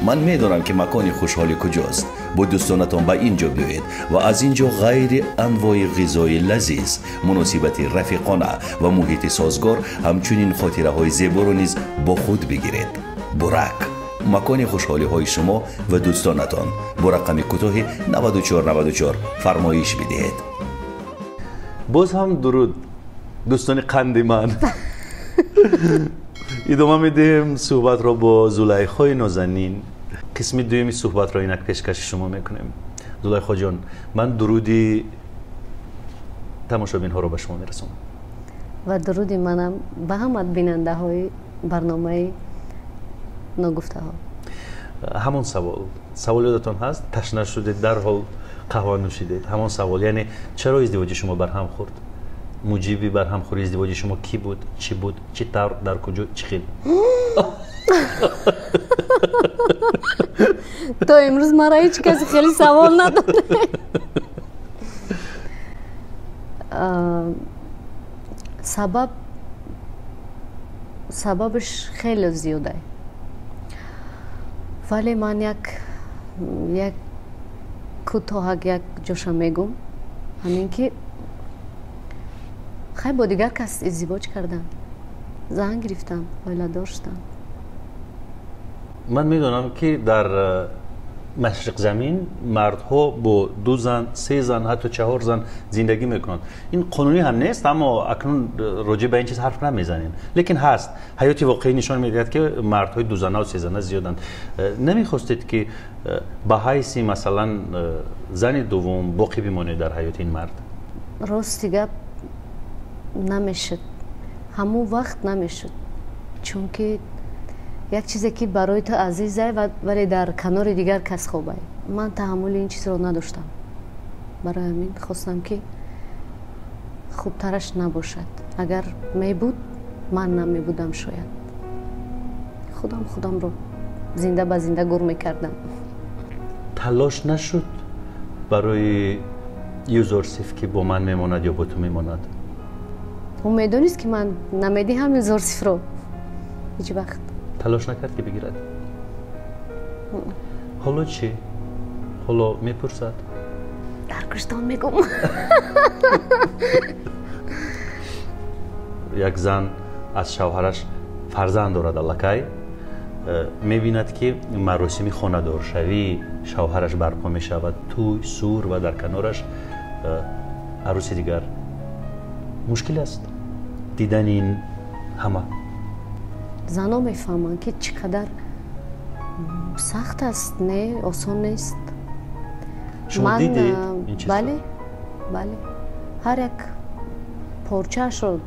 من میدونم که مکان خوشحالی کجاست. با دوستانتان به اینجا بیایید و از اینجا غیر انواع غذای لذیذ، مناسبت رفیقانه و محیط سازگار، همچنین خاطره های زیبا را نیز با خود بگیرید. برک، مکان خوشحالی های شما و دوستانتان. با رقم کوتاه 9494 فرمایش بدهید. باز هم درود دوستان قندی من. ادامه میدیم صحبت را با زلیخای نازنین. قسم دومی صحبت را اینک پیشکش شما میکنیم. زلیخا جان، من درودی تماشابین ها را به شما میرسونم و درودی منم به همه بیننده های برنامه نگفته ها. همون سوال یادتان هست؟ تشنه شدید در حال قهوه نوشیدید. همون سوال، یعنی چرا ازدواج شما بر هم خورد؟ موجبی بر هم خوری ازدواج شما کی بود؟ چی بود؟ چی طور؟ در کجا؟ چی خیلی؟ تو امروز مرا هیچ کسی خیلی سوال نداده. سببش خیلی زیاده، ولی من یک کوتاه یک جوشا میگم، همین که خیلی با دیگر کس ازدواج کردم، زن گرفتم، اویله داشتم. من میدونم که در مشرق زمین مردها با 2 زن، 3 زن، حتی 4 زن زندگی میکنند. این قانونی هم نیست، اما اکنون راجع به این چیز حرف نمیزنیم، لیکن هست. حیات واقعی نشان میدهد که مردهای 2 زنه و 3 زنه زیادند. نمیخواستید که به حیث مثلا زن دوم باقی بمانید در حیات این مرد؟ راستی گپ نمیشد، همون وقت نمیشد، چون که یک چیزی که برای تو عزیزه ولی در کنار دیگر کس خوبه. من تحمل این چیز رو نداشتم، برای همین خواستم که خوبترش نباشد. اگر می بود من نمی بودم، شاید خودم رو زنده به زنده گر میکردم. تلاش نشد برای یوزورسیف که با من میماند یا با تو میماند؟ اون میدونست که من نمیدی همین زورسیف رو هیچ وقت. تلاش نکرد که بگیرد؟ حالا چی؟ حالا میپرسد؟ در کشتان میگم. یک زن از شوهرش فرزند دارد الکی، میبیند که مراسم خانه‌دار شوی شوهرش برپا میشود، توی سور و در کنارش عروسی دیگر. مشکل است دیدن این همه. زنها میفهمند که چقدر سخت است، نه آسان نیست. شما دیدید این چیز؟ بله، هر یک پارچه‌اش رو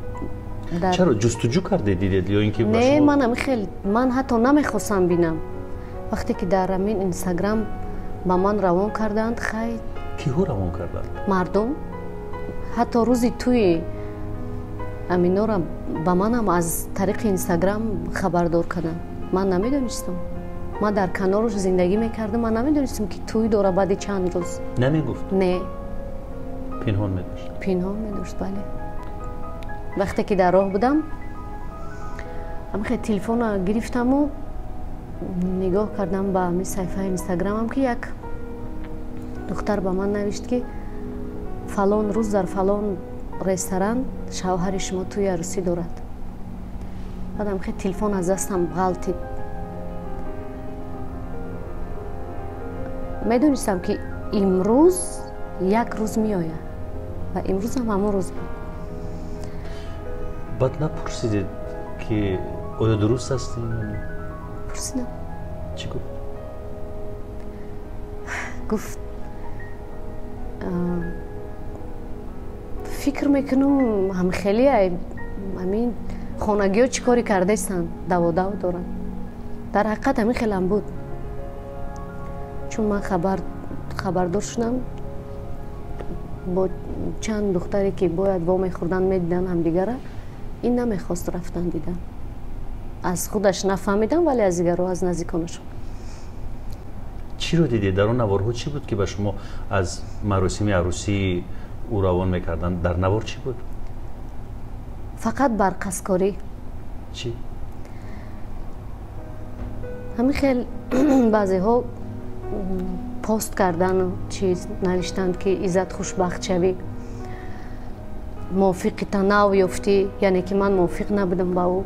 چرا جستجو کرده دیدید یا اینکه نه؟ من حتی نمیخواستم بینم. وقتی که در همین اینستاگرام با من روان کردند، خیلی کیو روان کردند؟ مردم. حتی روزی توی امینا را با منم از طریق اینستاگرام خبردار کردن. من نمیدونستم، من در کنارش زندگی میکردم، من نمیدونستم که توی دوره بعد چند روز. نمیگفت؟ نه، پنهان میداشت. پنهان میداشت، بله. وقتی که در راه بودم همین تلفن را گرفتم و نگاه کردم به همین صفحه اینستاگرامم که یک دختر با من نوشت که فلان روز در فلان رستوران شوهر شما توی عروسی دارد. بعدم خیلی تلفن از دستم غلطید. میدونستم که امروز یک روز می آید و امروز هم همون روز بود. بعد نپرسیدید که آیا درست هستین؟ پرسیدم. چی گفت؟ گفت فکر میکنم هم خیلی همین خانگی ها چی کاری کرده ایستن، دو دارن. در حقیقت همین خیلی هم بود، چون من خبردار شدم با چند دختری که باید وام خوردن میدیدن هم دیگره. این نمیخواست رفتن دیدن، از خودش نفهمیدم ولی از دیگر رو از نزدیکانشون. چی رو دیدی؟ در اون نوارها چی بود که به شما از مراسم عروسی او روان میکردن؟ در نوار چی بود؟ فقط برقصکاری. چی؟ همین خیلی بعضی ها پست کردن و چیز نوشتند که ایزد خوشبخت شوی، موافق تناو یافتی، یعنی که من موافق نبودم با او.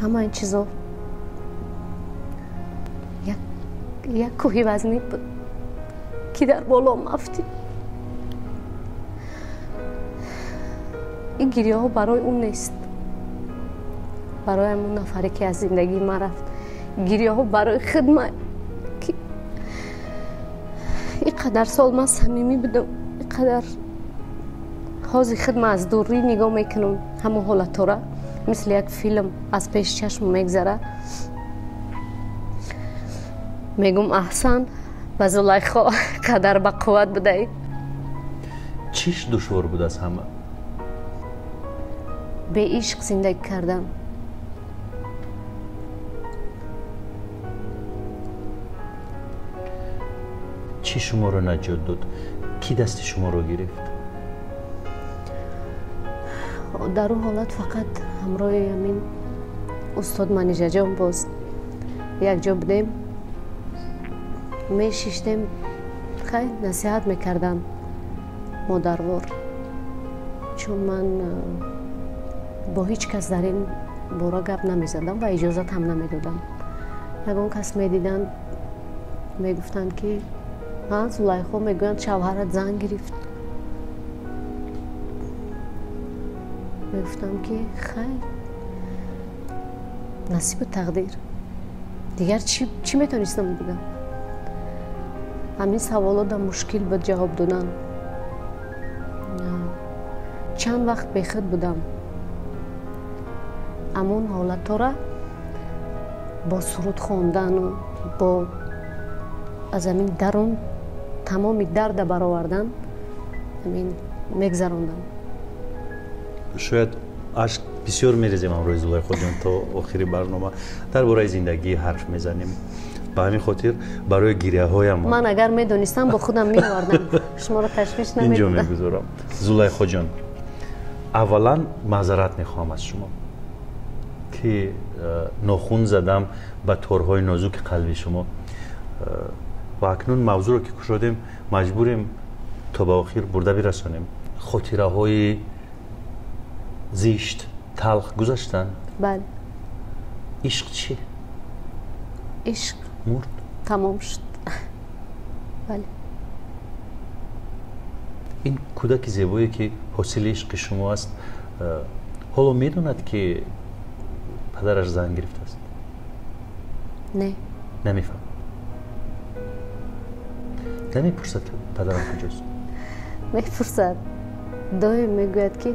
همه این چیزا یک کوهی وزنی بود که در بالا مفتی. این گریه ها برای اون نیست، برای همون نفری که از زندگی ما رفت. گریه ها برای خدمت که اینقدر سال من صمیمی بودم، اینقدر حاضر خدمت از دوری نگاه میکنم همون حالت را مثل یک فیلم از پیش چشم میگذره. میگم احسن به زلیخا قدر به قوت بده. چیش دشوار بود از همه؟ به عشق زندگی کردن. چی شما رو نجات داد؟ کی دست شما رو گرفت؟ در اون حالت فقط همراه همین استاد منیژه جان باز یک جا بودیم، میشیشتیم، خیلی نصیحت میکردن مادروار، چون من با هیچ کس در این باره گپ نمیزدم و اجازت هم نمیدادم. یکون کس میدیدن میگفتن که زلیخا میگویند شوهرت زن گرفت. میگفتم که خیر نصیب تقدیر، دیگر چی میتونستم بگم؟ همین سوالات مشکل بود جواب دادن. چند وقت بیخود بودم، امون حالت را با سرود خواندن و با از همین درون تمام درد برآوردن همین میگذراندم. شاید اشک بسیار میریزیم امروز زلیخا جان تا آخری برنامه درباره زندگی حرف میزنیم. به همین خاطر برای گریه هایم من اگر میدونستم با خودم میوردم، شما را تشویش نمیدادم. اینجا میگذارم. زلیخا جان، اولا معذرت میخوام از شما که ناخون زدم به تورهای نازک قلبی شما و اکنون موضوع رو که کشادیم مجبوریم تا به آخر برده برسانیم. خاطره های زیشت تلخ گذشتن؟ بله. عشق چی؟ عشق مرد؟ تمام شد. بله. این کودک زیبایی که حاصل عشق شما است حالا میدوند که پدرش زن گرفته است؟ نه. نمیفهم. نمیپرسد که پدرم کجاست؟ میپرسد، دایم میگوید که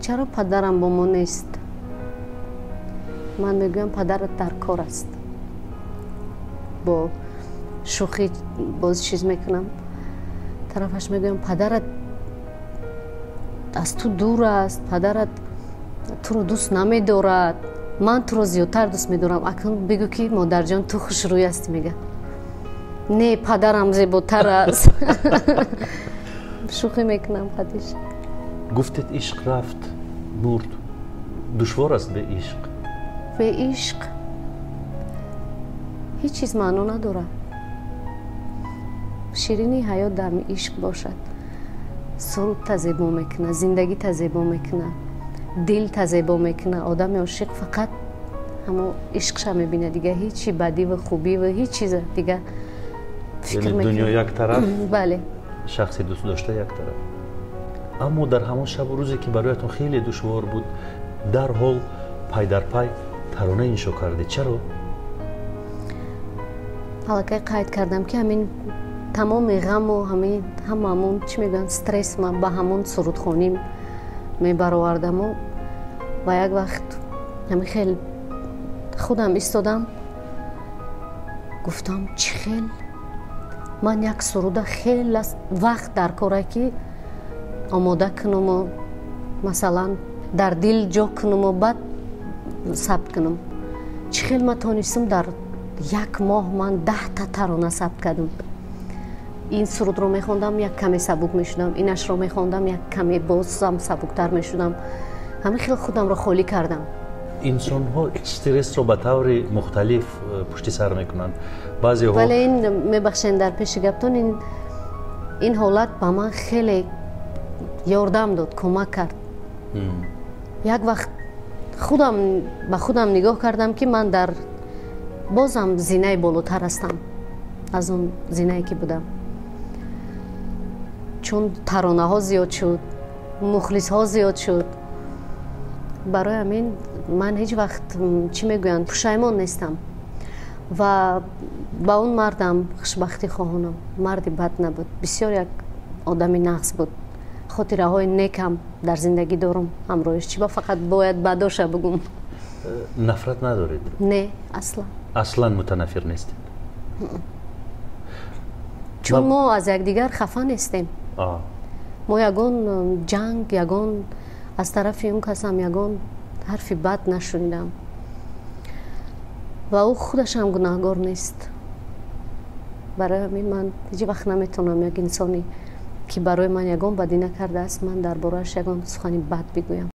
چرا پدرم با ما نیست؟ من میگویم پدرت در کار است. با شوخی باز چیز میکنم، طرفش میگویم پدرت از تو دور است، پدرت تو رو دوست نمیدارد، من تو رو زیادتر دوست میدارم. اکنون بگو که مادر جان تو خوش روی است. میگه نه پدرم زیباتر است. شوخی میکنم خودش. گفتید عشق رفت مرد، دشوار است به عشق. به عشق هیچ چیز معنا نداره. شیرینی حیات در عشق باشد. سرود تزیبا میکنه، زندگی تزیبا میکنه، دل تزیبا میکنه. آدم عاشق فقط همون عشقش میبینه دیگه، هیچی بدی و خوبی و هیچ چیز دیگه فکر یعنی دنیا یک طرف، بله، شخصی دوست داشته یک طرف. اما در همون شب و روزی که برایتون خیلی دشوار بود، در حال پای در پای ترانه انشا کردید. چرا؟ حالا که قید کردم که همین تمام غم و همون چی میگن استرس من به همون سرودخوانی میبرآوردم و یک وقت همین خیلی خودم ایستادم گفتم چی خیلی من یک سرود خیلی وقت در کاره که آماده کنم و مثلا در دل جا کنم و بعد ثبت کنم. چی خیلی من تانستم در یک ماه من 10 تا ترانه ثبت کردم. این سرود رو میخوندم یک کمی سبک میشدم، اینش رو میخوندم یک کمی بازم سبکتر میشدم. همین خیلی خودم رو خالی کردم. انسان ها استرس رو به طور مختلف پشت سر میکنند. بعضی ها ولی این میبخشین در پیش گفتون این حالت با من خیلی یاردم داد، کمک کرد. یک وقت به خودم نگاه کردم که من در بازم زینه بالاتر هستم از اون زینه‌ای که بودم، چون ترانه ها زیاد شد، مخلص ها زیاد شد. برای همین من هیچ وقت چی میگویند پشیمان نیستم و با اون مردم خوشبختی خواهانم. مردی بد نبود، بسیار یک آدمی نقص بود. خاطره های نیکم در زندگی دارم همراهش. چی با فقط باید بداشه بگم. نفرت ندارید؟ نه اصلا. اصلا متنفر نیستید؟ چون ما از یکدیگر خفه نیستیم. ما یگان جنگ، یگان از طرف اون کسم یگان حرفی بد نشنیدم و او خودش هم گناهگار نیست. برای همین من هیچ وقت نمیتونم یک انسانی که برای من یگان بدی نکرده است من درباره‌اش یگان سخنی بد بگویم.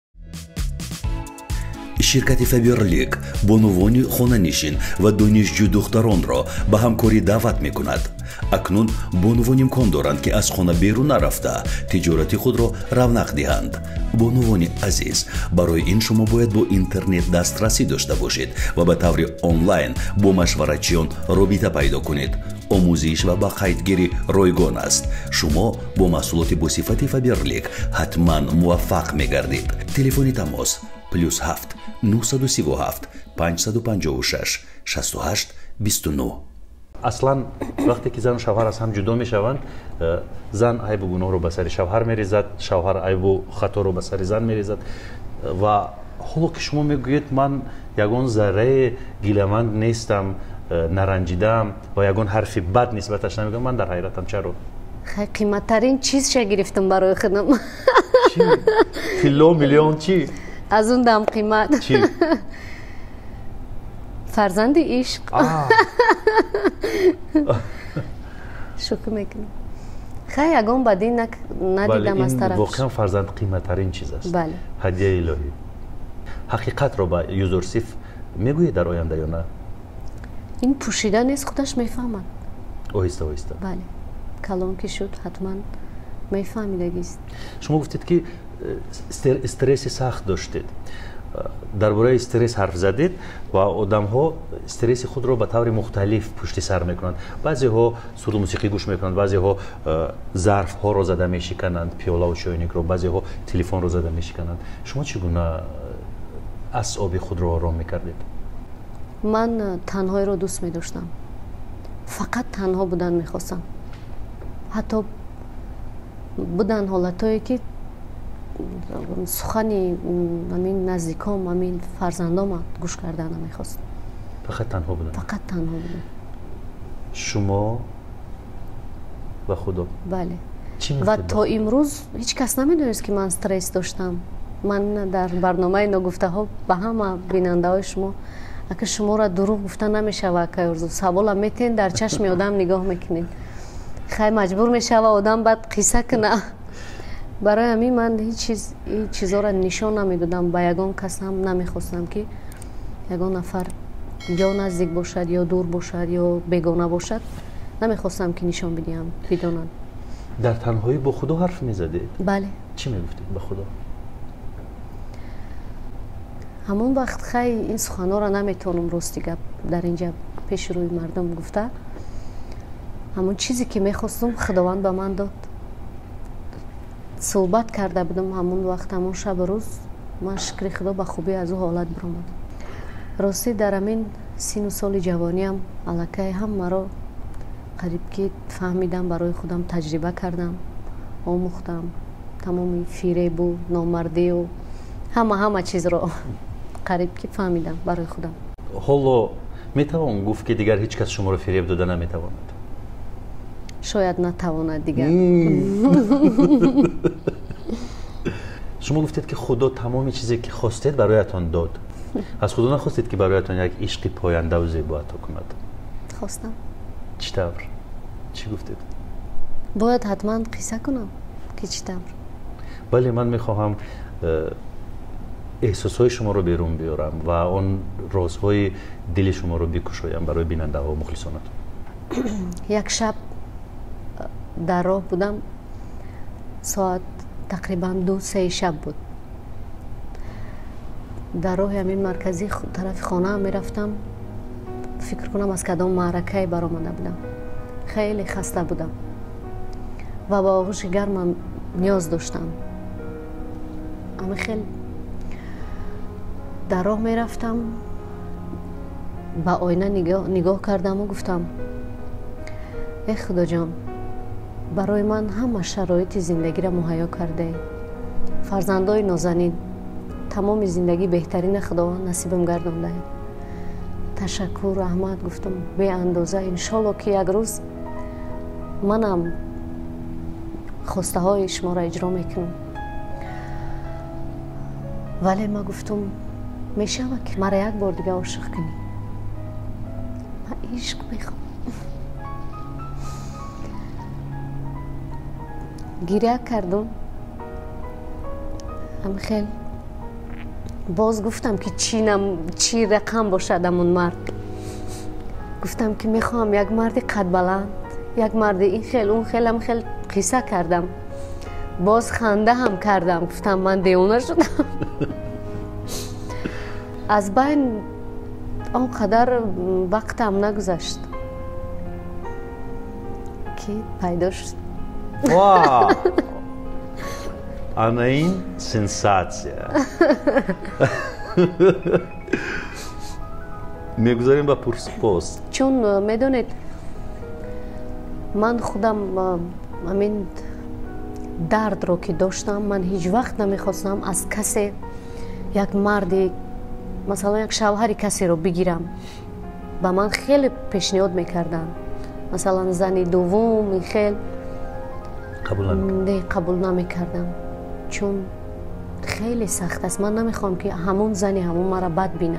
شرکت فبرلیک بانوان خانه‌نشین و دانشجو دختران به همکاری دعوت می‌کند. اکنون بانوان امکان دارند که از خانه بیرون نرفته تجارت خود را رونق دهند. بانوان عزیز، برای این شما باید با اینترنت دسترسی داشته باشید و به طور آنلاین با مشورتچیان رابطه پیدا کنید. آموزش و با قیدگیری رایگان است. شما با محصولات با صفت فبرلیک حتما موفق می‌گردید. تلفن تماس +7 937 556 68 29. اصلا وقتی که زن و شوهر از هم جدا میشوند، زن عیب و گناه رو به سر شوهر میریزد، شوهر عیب و خطا رو به سر زن میریزد. و حالا که شما میگویید من یگان ذره گیله‌مند نیستم، نرنجیدم و یگان حرفی بد نسبتش نمیگم، من در حیرتم. چرا؟ خیلی قیمت ترین چیز گرفتم برای خودم. چی؟ کیلو میلیون چی؟ از اون دم قیمت. چی؟ فرزند عشق. شکر میکنم. خیلی یگان بدی ندیدم از طرفش. واقعا فرزند قیمت ترین چیز است. بله. هدیه الهی. حقیقت رو با یوزرسیف میگویی در آینده یا نه؟ این پوشیده نیست، خودش میفهمد. آهسته آهسته. بله. کلام که شد حتما میفهمیدگی است. شما گفتید که استرس سخت داشتید. درباره استرس حرف زدید و آدم ها استرس خود رو به طور مختلف پشت سر میکنند. بعضی ها سرود موسیقی گوش میکنند، بعضی ها ظرف ها رو زده میشکنند، پیاله و چایونک رو، بعضی ها تلفن رو زده میشکنند. شما چگونه اعصاب خود رو آرام میکردید؟ من تنهایی رو دوست می‌داشتم. فقط تنها بودن می‌خواستم. حتی بودن حالتایی که سخنی همین نزدیکام، همین فرزندام گوش کردن نمی‌خواستم. فقط تنها بودن. فقط تنها بودن. شما و خدا. بله. و تا امروز هیچ کس نمی‌دونست که من استرس داشتم. من در برنامه نگفته ها به همه بیننده های شما اگه شما را دروغ گفته نمیشه و که ارزو سوال میتین در چشم آدم نگاه میکنین، خیلی مجبور میشه و آدم بعد قصه کنه. برای همین من هیچ چیزا را نشان نمیدادم، با یگان کس هم نمیخواستم که یگان نفر یا نزدیک باشد یا دور باشد یا بیگانه باشد، نمیخواستم که نشان بدیم بدونن. در تنهایی با خدا حرف میزدید؟ بله. چی میگفتید با خدا؟ همون وقت خیلی این سخن‌ها را نمیتونم راستی گپ در اینجا پیش روی مردم گفته. همون چیزی که میخواستم خداوند به من داد. صحبت کرده بودم همون وقت، همون شب روز من شکر خدا به خوبی از او حالت برآمد. راستی در همین سن و سال جوانیم الکی هم مرا قریب که فهمیدم، برای خودم تجربه کردم، آموختم تمام فریب و نامردی و همه چیز رو قریب که فهمیدم برای خودم. حالا میتوان گفت که دیگر هیچ کس شما رو فریب داده نمیتواند؟ شاید نتواند دیگر. شما گفتید که خدا تمام چیزی که خواستید برایتان داد. از خدا نخواستید که برایتان یک عشق پاینده و زیبا عطا کند؟ خواستم. چطور؟ چی گفتید؟ باید حتما قصه کنم که چطور. بله، من میخواهم احساسهای شما رو بیرون بیارم و اون رازهای دل شما رو بکشایم برای بیننده ها و مخلصانتون. یک شب در راه بودم، ساعت تقریبا 2-3 شب بود. در راه همین مرکزی طرف خانه می رفتم، فکر کنم از کدام معرکه برآمده بودم. خیلی خسته بودم و با آغوش گرمم نیاز داشتم. اما خیلی در راه می رفتم، با آینه نگاه کردم و گفتم ای خدا جان، برای من همه شرایط زندگی را مهیا کرده. فرزندای نازنین، تمام زندگی بهترین خدا نصیبم گردانده. تشکر، رحمت گفتم به اندازه. انشالله که یک روز منم خواسته های شما را اجرا میکنم. ولی ما گفتم میشه که مرا یک بار دیگه عاشق کنی. من عشق میخوام. گریه کردم. هم خیلی باز گفتم که چی رقم باشد امون مرد. گفتم که میخوام یک مرد قد بلند، یک مرد این خیل اون خیل. هم خیل قصه کردم، باز خنده هم کردم، گفتم من دیوانه شدم. از بین آنقدر وقتم نگذشت که پیدا شد. واو، اما این سنساتسیا. میگذاریم با پست. چون میدونید من خودم همین درد رو که داشتم، من هیچ وقت نمیخواستم از کسی، یک مردی مثلا یک شوهر کسی رو بگیرم. با من خیلی پیشنهاد میکردن، مثلا زنی دوم خیلی قبول نمیکردم، چون خیلی سخت است. من نمیخوام که همون زنی همون مرا بد بینه.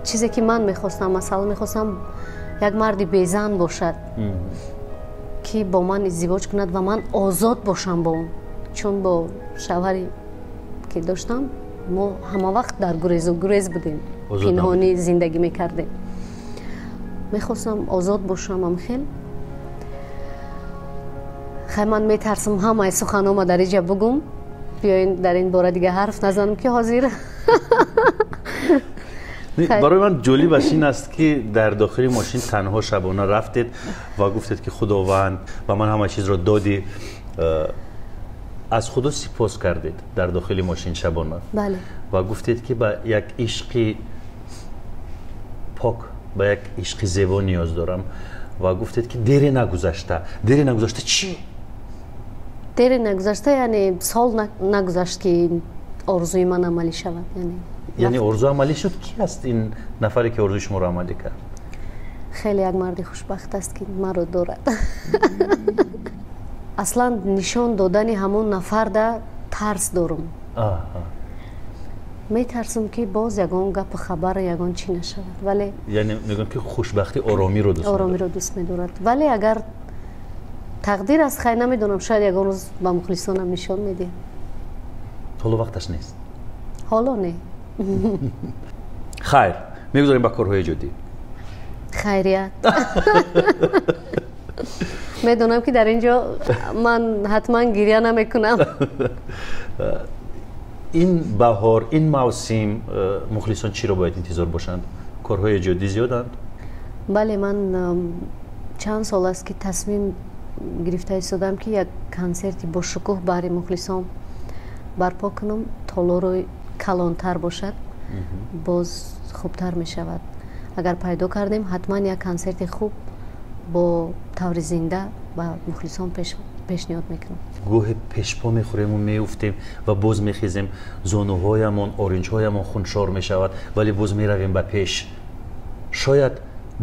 چیزی که من میخواستم، مثلا میخواستم یک مردی بیزن باشد که با من ازدواج کند و من آزاد باشم با اون. چون با شوهری که داشتم ما همه وقت در گریز بودیم، پنهانی زندگی میکردیم. میخواستم آزاد باشم. هم خیلی من میترسم همه سخنامو در اینجا بگم، بیاین در این باره دیگه حرف نزنم که حاضر. برای من جالب این است که در داخل ماشین تنها شبانه رفتید و گفتید که خداوند و من همه چیز را دادی، از خدا سپاس کردید در داخل ماشین شبانه. بله. و گفتید که با یک عشق پاک، با یک عشق زیبا نیاز دارم و گفتید که دیری نگذشته. چی؟ دیری نگذشته یعنی سال نگذشت که آرزوی من عملی شود. یعنی آرزو عملی شد. کی است این نفری که آرزوی شما را عملی کرد؟ خیلی یک مرد خوشبخت است که من رو دارد. اصلا نشان دادن همون نفر دا ترس دارم. میترسم که باز یگان گپ خبر یگان چی نشود. ولی یعنی میگن که خوشبختی آرامی رو دوست می‌دارد. ولی اگر تقدیر از خیر نمیدونم، شاید یگان روز با مخلصانم نشان میده. حالا وقتش نیست. حالا نه. خیر، میگذاریم با کارهای جدی. خیریت. میدونم که در اینجا من حتما گریه نمیکنم. این بهار، این موسم مخلصان چی رو باید انتظار باشند؟ کارهای جدی زیادند؟ بله، من چند سال است که تصمیم گرفته ایستادم که یک کنسرتی با شکوه برای مخلصان برپا کنم. تالار کلانتر باشد، باز خوبتر می شود. اگر پیدا کردیم حتما یک کنسرت خوب با طور زنده و مخلصان پیشنهاد میکنم. گوه پیشپا میخوریم و میافتیم و باز میخیزیم، زانوهایمان، آرنجهایمان خونشار میشود، ولی باز میرویم به پیش. شاید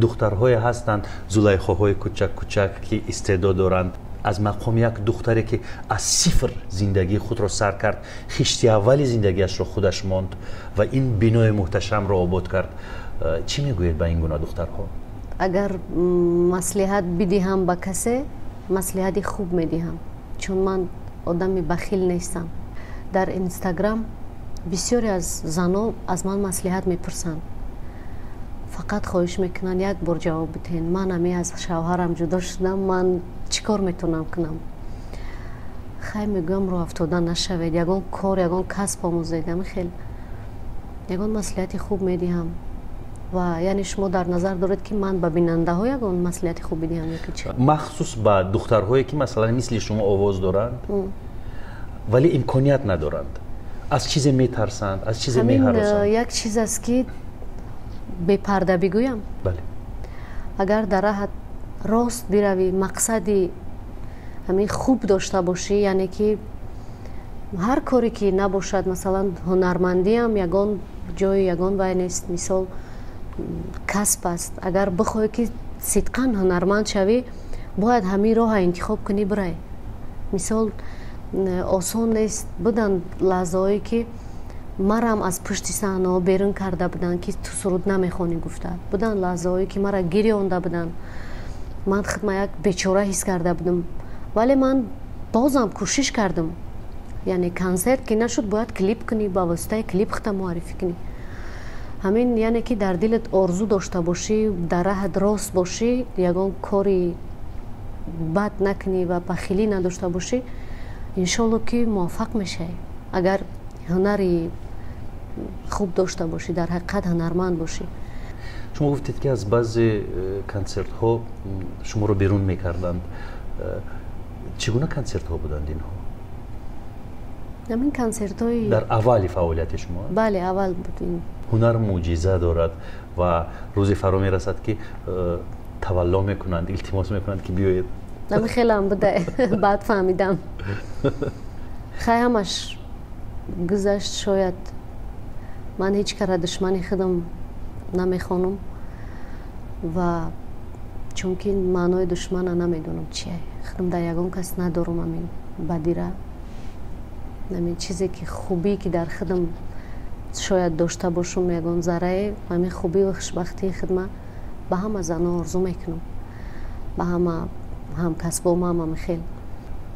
دخترهای هستند، زلیخاهای کوچک کوچک که استعداد دارند، از مقام یک دختری که از صفر زندگی خود را سر کرد، خشت اولی زندگیش را خودش ماند و این بنای محتشم را آباد کرد. چی میگوید به این گونه دخترها؟ اگر مصلحت بدهم به کسی، مصلحت خوب میدهم، چون من آدم بخیل نیستم. در اینستاگرام بسیاری از زنان از من مصلحت میپرسند، فقط خواهش میکنن یک بار جواب بدین، من همی از شوهرم جدا شدم، من چیکار میتونم کنم؟ خیلی میگم رو افتاده نشوید، یگان کار یگان کسب آموزید. خیلی یگان مصلحت خوب میدیم و یعنی شما در نظر دارید که من به بیننده ها یگان مصلحت خوب بدیم یا چی؟ مخصوص به دخترهایی که مثلا مثل شما آواز دارند ولی امکانیت ندارند، از چیزی میترسند، از چیزی میهراسند. یک چیز است که بی پرده بگویم. بله. اگر در راه راست بروی، مقصدی همین خوب داشته باشی، یعنی که هر کاری که نباشد، مثلا هنرمندی هم یگان جای یگان وای نیست، مثال کسب است. اگر بخوای که صدقاً هنرمند شوی باید همین راه انتخاب کنی برای. مثال آسان نیست. بودن لحظه‌ای که مرا از پشت صحنه بیرون کرده بودن که تو سرود نمیخوانی گفته. بودن لحظه‌ای که مرا گریانده بودن، من خودم یک بیچاره حس کرده بودم، ولی من بازم کوشش کردم. یعنی کنسرت که نشد باید کلیپ کنی، با واسطه کلیپ خودت معرفی کنی. همین یعنی که در دلت آرزو داشته باشی، در راه راست باشی، یگان کاری بد نکنی و بخیلی نداشته باشی، انشالله که موفق میشه. اگر هنری خوب داشته باشی، در حقیقت هنرمند باشی. شما گفتید که از بعضی کنسرت ها شما رو بیرون میکردند. چگونه کنسرت ها بودند اینها؟ همین کنسرت های در اولی فعالیت شما؟ بله اول بودیم. هنر معجزه دارد و روزی فرا میرسد که تولا میکنند، التماس میکنند که بیایید. همین خیلی هم بوده. بعد فهمیدم خیلی همش گذشت. شاید من هیچ کار دشمنی خودم نمیخوانم و چون که معنای دشمن نمیدونم چیه. خودم در یگان کس ندارم همین بدی را. همین چیزی که خوبی که در خودم شاید داشته باشم، یگان ذره همین خوبی و خوشبختی خودم به همه زنها آرزو میکنم، به همه هم کسبام هم خیلی.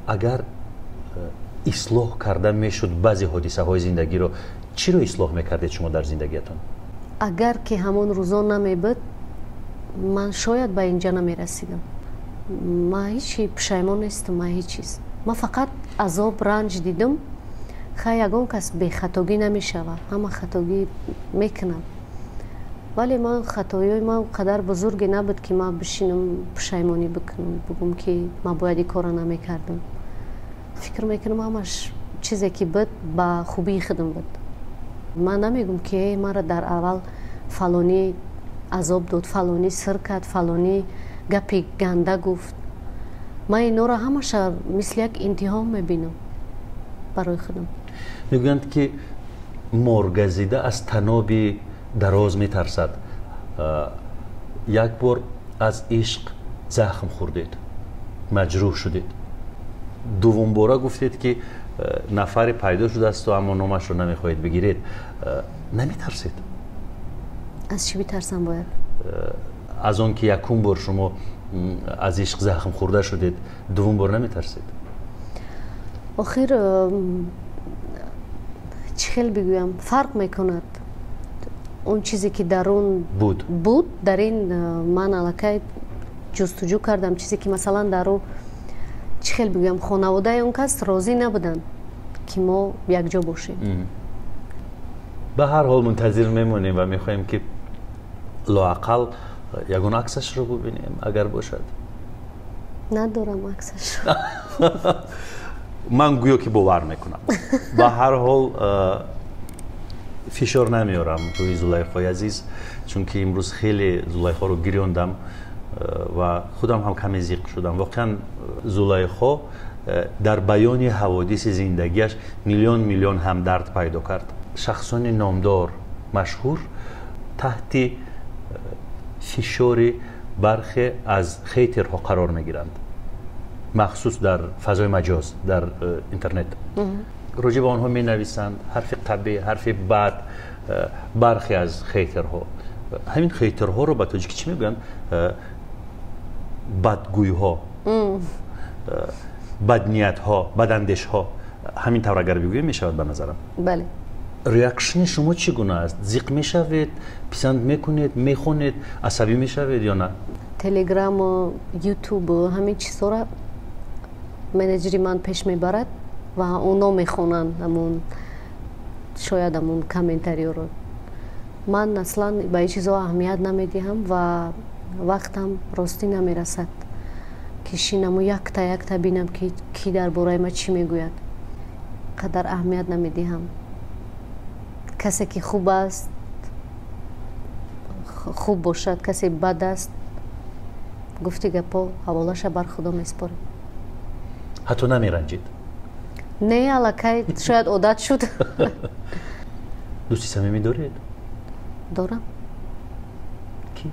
اگر اصلاح کرده میشد بعضی حادثه های زندگی رو، چی رو اصلاح میکردید شما در زندگیتون؟ اگر که همون روزا نمیبود من شاید به اینجا نمیرسیدم. من هیچی پشیمان نیستم، من هیچ چیز. من فقط عذاب رنج دیدم. خیلی یگان کس بی خطاگی نمیشوه، همه خطاگی میکنم، ولی من خطایی من قدر بزرگی نبود که من بشینم پشیمانی بکنم، بگم که من باید این کارا نمیکردم. فکر میکنم همش چیزی که بود با خوبی خودم بود. من نمیگم که مرا در اول فلانی عذاب داد، فلانی سر کرد، فلانی گپی گنده گفت. من اینا را همش مثل یک امتحان میبینم برای خودم. میگویند که مرغزیده از طناب دراز میترسد. یک بار از عشق زخم خوردید، مجروح شدید. دوم باره گفتید که نفر پیدا شده است و اما نامش رو نمیخواهید بگیرید. نمیترسید؟ از چی بترسم باید؟ از اون که یکم بار شما از عشق زخم خورده شدید، دوم بار نمیترسید؟ آخر چی خیلی بگویم، فرق میکند. اون چیزی که در اون بود در این من علاقه جستجو کردم، چیزی که مثلا در اون چی خیلی بگویم خانواده اون کس راضی نبودن که ما یک جا باشیم. به هر حال منتظر میمونیم و میخوایم که لااقل یگون عکسش رو ببینیم اگر باشد. ندارم عکسش. من گویا که باور میکنم. به هر حال فشار نمیارم روی زلیخای عزیز، چون که امروز خیلی زلیخا رو گریاندم و خودم هم کمی ضیق شدم. واقعا زلیخا در بیان حوادث زندگیش میلیون همدرد پیدا کرد. شخصان نامدار مشهور تحت فشار برخی از خیترها قرار میگیرند، مخصوص در فضای مجاز، در اینترنت. راجع به آنها می نویسند حرف طبیعی، حرف بد. برخی از خیترها، همین خیترها رو به تاجیکی چی میگن؟ بدگوی ها، بدنیت ها، بداندیش ها. همین طور اگر بگوییم می شود به نظرم. بله. ریاکشن شما چگونه است؟ زیق میشوید، پسند میکنید، میخونید، عصبی میشوید یا نه؟ تلگرام و یوتیوب و همین چیزا را منیجری من پیش میبرد و اونا میخونن همون شاید همون کامنتاری رو. من اصلا به این چیزا اهمیت نمیدهم و وقتم راستی نمیرسد که شینم و یک تا بینم که کی درباره ما چی میگوید. قدر اهمیت نمیدهم. کسی که خوب است خوب باشد، کسی بد است گفتی گپا حوالش بر خدا میسپارم. حتی نمیرنجید؟ نه الکی شاید عادت شد. دوستی صمیمی دارید؟ دارم. کی؟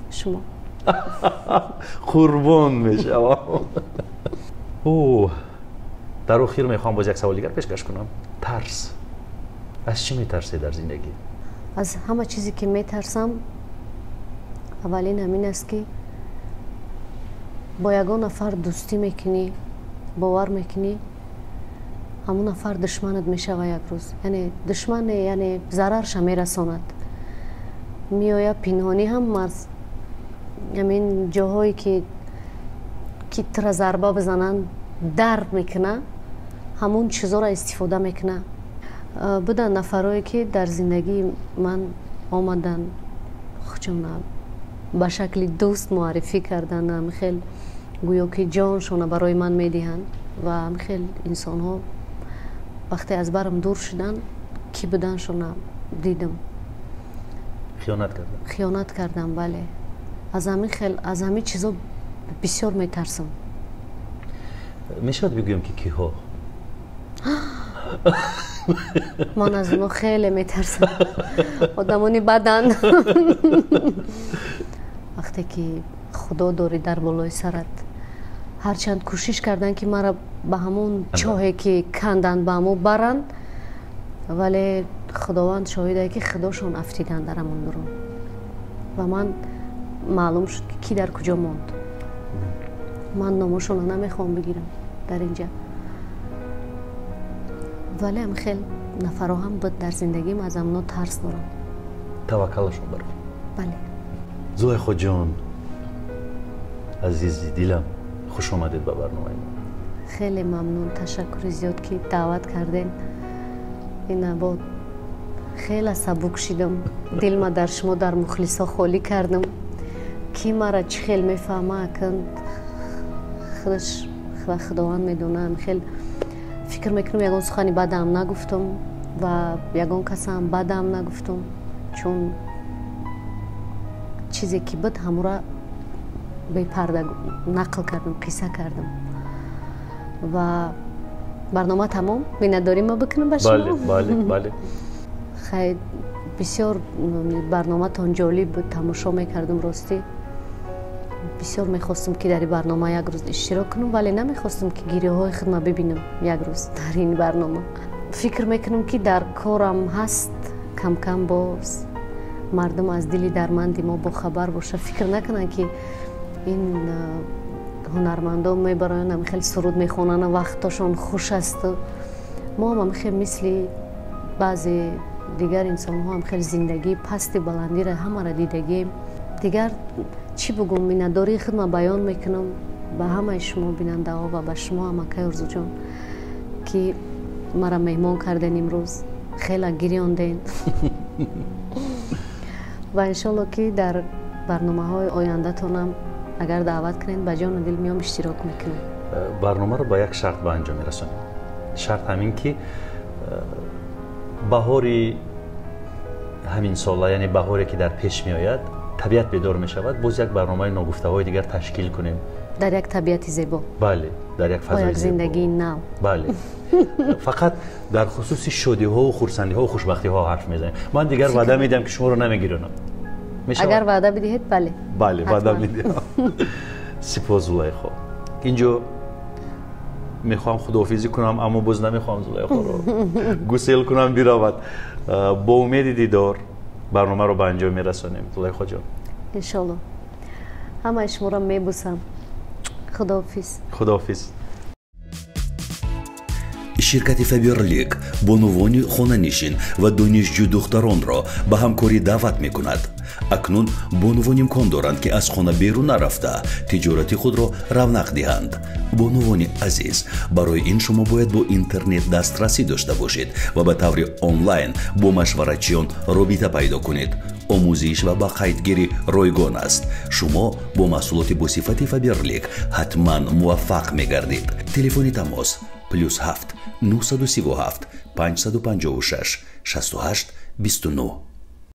شما. قربان میشم. اوه، در آخر میخوام باز یک سوال دیگر پیشکش کنم. ترس. از چی میترسی در زندگی؟ از همه چیزی که میترسم اولین همین است که با یگان نفر دوستی میکنی، باور میکنی، همون نفر دشمنت میشه یک روز. یعنی دشمن یعنی ضررش میرساند. میآید پنهانی هم از همین جاهایی که تر ضربه بزنن در میکنه، همون چیزا را استفاده میکنه. بودن نفرایی که در زندگی من آمدن خودشون به شکل دوست معرفی کردن، هم خیلی گویا که جانشون برای من میدهند و هم خیلی انسان ها وقتی از برم دور شدن کی بودنشون دیدم. خیانت کردم. بله. از همین چیزا بسیار میترسم. میشود بگویم که کی ها؟ من از اونو خیلی میترسم. آدمانی بدن. وقتی که خدا داری در بالای سرت، هرچند کوشش کردن که مرا به همون چاهی که کندن به همون برن، ولی خداوند شاهده که خداشون افتیدن در همون برون و من معلوم شد که کی در کجا موند. من نامشون رو نمیخوام بگیرم در اینجا، ولی هم خیلی نفرها هم بود در زندگیم از همونا ترس دارم. توکلشون برم. بله. زلیخا جان عزیزی دلم، خوش آمدید به برنامه ما. خیلی ممنون، تشکر زیاد که دعوت کردین. این بود خیلی سبک شدم. دل ما در شما در مخلصا خالی کردم. کی مرا چه خیلی میفهمه کن خودش و خداوند میدونم. خیلی فکر میکنم یگان سخنی بدم نگفتم و یگان کس هم بدم نگفتم، چون چیزی که بود همون را به پرده نقل کردم، قصه کردم و برنامه تمام بینداری ما بکنم به شما. بله. خیلی بسیار برنامه تان جالب بود، تماشا میکردم. راستی بسیار میخواستم که در این برنامه یک روز اشتراک کنم، ولی نمیخواستم که گیری های خودم ببینم یک روز در این برنامه. فکر میکنم که در کارم هست کم کم باز مردم از دلی درمندی ما با خبر باشه، فکر نکنن که این هنرمندا میبرن هم خیلی سرود میخونن و وقتاشون خوش است. ما هم خیلی مثل بعضی دیگر انسان ها هم خیلی زندگی پست بلندی را همه را دیدگیم. دیگر چی بگم، مینداری خودم بیان میکنم به همه شما بیننده ها و به شما هم اکای ارزو جان که مرا مهمان کردین امروز، خیلی گریاندین و انشالله که در برنامه های آینده تونم اگر دعوت کنین به جان و دل میام اشتراک میکنم. برنامه رو با یک شرط به انجام میرسونیم. شرط همین که بهاری همین ساله، یعنی بهاری که در پیش می آید، طبیعت بیدار می شود، باز یک برنامه ناگفته های دیگر تشکیل کنیم در یک طبیعت زیبا. بله، در یک فضای زیبا، زندگی نو. بله. فقط در خصوص شادی ها و خرسندی ها و خوشبختی ها حرف میزنیم. من دیگر وعده میدم که شما رو نمیگیرونم. اگر وعده بدهید بله. بله وعده میدم. سپاس زلیخا. اینجا میخوام خداحافظی کنم اما باز نمیخوام زلیخا رو گسیل کنم برود. با امید دیدار برنامه رو به انجام میرسونیم. زلیخا جان انشالله. همه شما رو میبوسم. خداحافظ. خداحافظ. ширкати Фаберлик бонувони хонанишин ва донишҷӯ духтаронро ба ҳамкорӣ даъват мекунад. акнун бонувон имкон доранд ки аз хона берун нарафта тиҷорати худро равнақ диҳанд. бонувони азиз, барои ин шумо бояд бо интернет дастрасӣ дошта бошед ва ба таври онлайн бо машваратчиён робита пайдо кунед. омӯзиш ва ба қайдгирӣ ройгон аст. шумо бо маҳсулоти босифати Фаберлик ҳатман муваффақ мегардид. телефони тамос +7 937 556 68 29